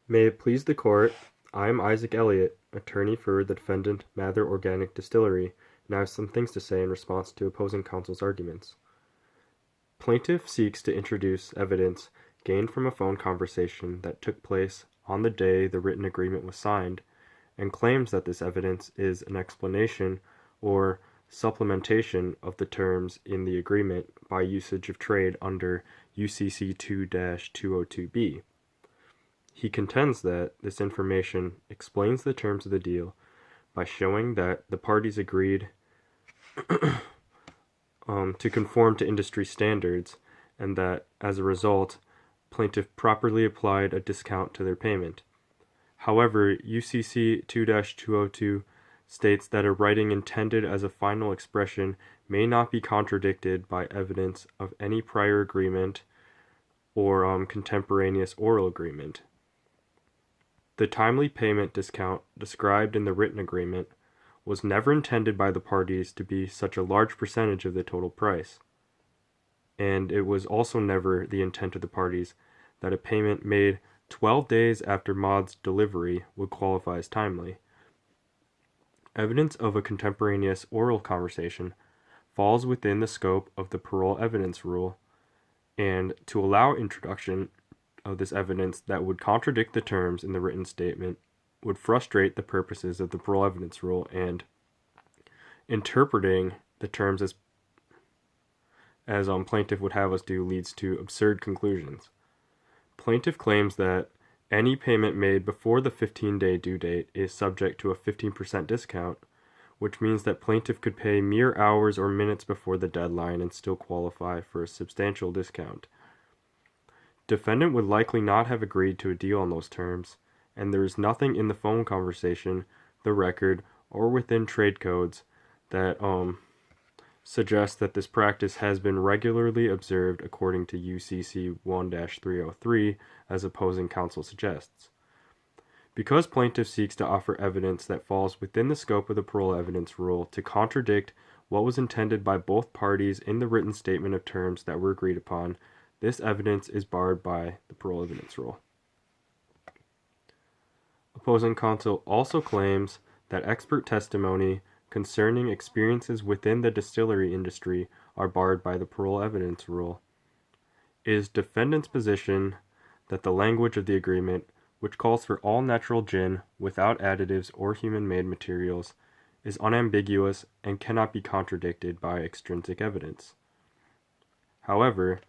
May it please the Court, I am Isaac Elliott, attorney for the defendant Mather Organic Distillery, and I have some things to say in response to opposing counsel's arguments. Plaintiff seeks to introduce evidence gained from a phone conversation that took place on the day the written agreement was signed, and claims that this evidence is an explanation or supplementation of the terms in the agreement by usage of trade under UCC 2-202B. He contends that this information explains the terms of the deal by showing that the parties agreed to conform to industry standards, and that, as a result, plaintiff properly applied a discount to their payment. However, UCC 2-202 states that a writing intended as a final expression may not be contradicted by evidence of any prior agreement or contemporaneous oral agreement. The timely payment discount described in the written agreement was never intended by the parties to be such a large percentage of the total price, and it was also never the intent of the parties that a payment made 12 days after Maud's delivery would qualify as timely. Evidence of a contemporaneous oral conversation falls within the scope of the parole evidence rule, and to allow introduction of this evidence that would contradict the terms in the written statement would frustrate the purposes of the parole evidence rule, and interpreting the terms as plaintiff would have us do leads to absurd conclusions. Plaintiff claims that any payment made before the 15-day due date is subject to a 15% discount, which means that plaintiff could pay mere hours or minutes before the deadline and still qualify for a substantial discount. Defendant would likely not have agreed to a deal on those terms, and there is nothing in the phone conversation, the record, or within trade codes that suggests that this practice has been regularly observed according to UCC 1-303, as opposing counsel suggests. Because plaintiff seeks to offer evidence that falls within the scope of the parole evidence rule to contradict what was intended by both parties in the written statement of terms that were agreed upon, this evidence is barred by the parole evidence rule. Opposing counsel also claims that expert testimony concerning experiences within the distillery industry are barred by the parole evidence rule. It is defendant's position that the language of the agreement, which calls for all natural gin without additives or human-made materials, is unambiguous and cannot be contradicted by extrinsic evidence. However,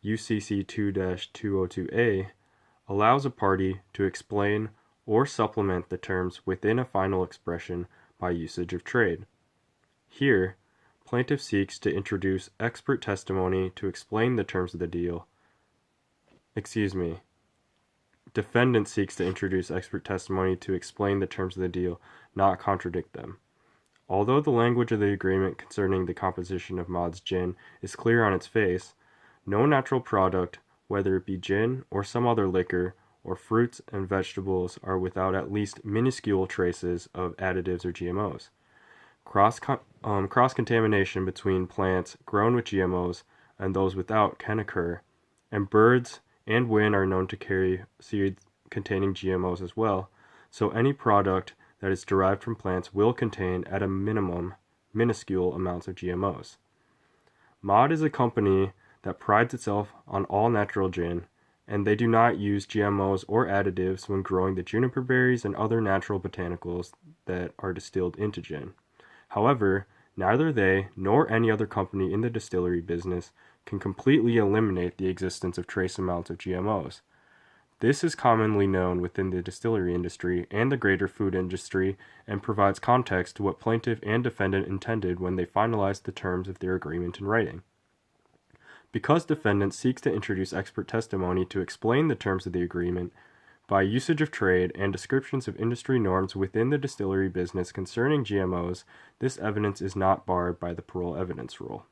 UCC 2-202A allows a party to explain or supplement the terms within a final expression by usage of trade. Here, plaintiff seeks to introduce expert testimony to explain the terms of the deal. Defendant seeks to introduce expert testimony to explain the terms of the deal, not contradict them. Although the language of the agreement concerning the composition of Maud's gin is clear on its face, no natural product, whether it be gin or some other liquor, or fruits and vegetables, are without at least minuscule traces of additives or GMOs. Cross-contamination between plants grown with GMOs and those without can occur, and birds and wind are known to carry seeds containing GMOs as well, so any product that is derived from plants will contain, at a minimum, minuscule amounts of GMOs. Maud is a company that prides itself on all natural gin, and they do not use GMOs or additives when growing the juniper berries and other natural botanicals that are distilled into gin. However, neither they nor any other company in the distillery business can completely eliminate the existence of trace amounts of GMOs. This is commonly known within the distillery industry and the greater food industry, and provides context to what plaintiff and defendant intended when they finalized the terms of their agreement in writing. Because defendant seeks to introduce expert testimony to explain the terms of the agreement by usage of trade and descriptions of industry norms within the distillery business concerning GMOs, this evidence is not barred by the parole evidence rule.